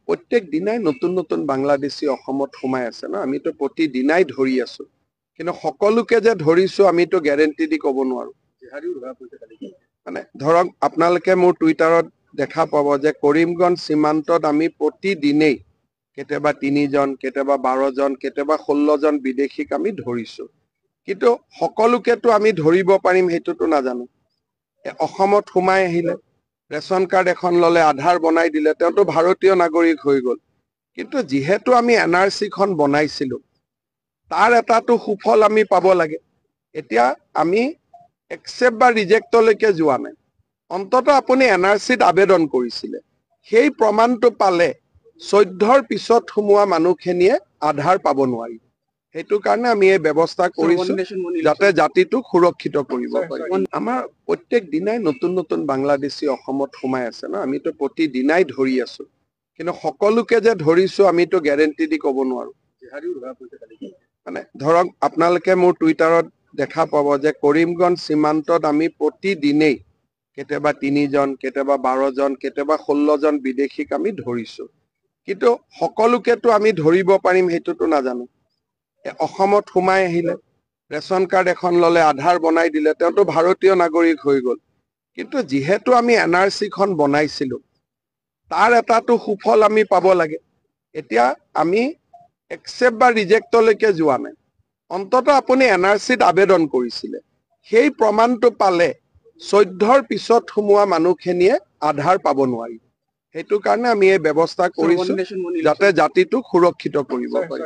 প্ৰত্যেক দিনাই নতুন নতুন বাংলাদেশী অসমত সোমাই আছে ন আমিতো প্ৰতিদিনাই ধৰি আছো কিন্তু সকলোকে যে ধৰিছো আমিতো গ্যাৰেণ্টি দি ক'ব নোৱাৰো মানে ধৰক আপোনালোকে মোৰ টুইটাৰত দেখা পাব যে কৰিমগঞ্জ সীমান্তত আমি প্ৰতিদিনেই কেতিয়াবা 3 জন কেতিয়াবা 12 জন কেতিয়াবা 16 জন বিদেশীক আমি ধৰিছো কিন্তু সকলোকেতো আমি ধৰিব পাৰিম সেইটোতো নাজানো অসমত সোমাই আহিলে ৰেশন কাৰ্ড এখন ললে আধাৰ বনাই দিলে তেওঁতো ভাৰতীয় নাগৰিক হৈ গল কিন্তু যেহেতু আমি এনআৰসি খন বনাইছিলো তাৰ এটাটো সুফল আমি পাব লাগে এতিয়া আমি একসেপ্ট বা ৰিজেক্টলৈকে যোৱা নাই অন্তত আপুনি এনআৰসিত আবেদন কৰিছিলে সেই প্ৰমাণটো পালে 14ৰ পিছত সোমোৱা মানুহখিনিয়ে আধাৰ পাব নোৱাৰি সেইটো কাৰণে আমি এই ব্যৱস্থা কৰিছো যাতে জাতিটোক সুৰক্ষিত কৰিব পাৰি আমাৰ প্ৰত্যেক দিনাই নতুন নতুন বাংলাদেশী অসমত সোমাই আছে ন আমিতো প্ৰতিদিনাই ধৰি আছো কিন্তু সকলোকে যে ধৰিছো আমিতো গ্যাৰেণ্টি দি ক'ব নোৱাৰো মানে ধৰক আপোনালোকে মোৰ টুইটাৰত দেখা পাব যে কৰিমগঞ্জ সীমান্তত আমি প্ৰতিদিনেই কেতিয়াবা 3 জন কেতিয়াবা 12 জন কেতিয়াবা 16 জন বিদেশীক আমি ধৰিছো কিন্তু সকলোকেতো আমি ধৰিব পাৰিম সেইটোতো নাজানো অসমত সোমাই আহিলে ৰেশন কাৰ্ড এখন ললে আধাৰ বনাই দিলে তেওঁতো ভাৰতীয় নাগৰিক হৈ গল কিন্তু যেহেতু আমি এনআৰসি খন বনাইছিলো তাৰ এটাটো সুফল আমি পাব লাগে এতিয়া আমি একসেপ্ট বা ৰিজেক্টলৈকে যোৱা নাই অন্তত আপুনি এনআৰসিত আবেদন কৰিছিলে সেই প্ৰমাণটো পালে 14ৰ পিছত সোমোৱা মানুহখিনিয়ে আধাৰ পাব নোৱাৰি সেইটো কাৰণে আমি এই ব্যৱস্থা কৰিছো যাতে জাতিটোক সুৰক্ষিত কৰিব পাৰি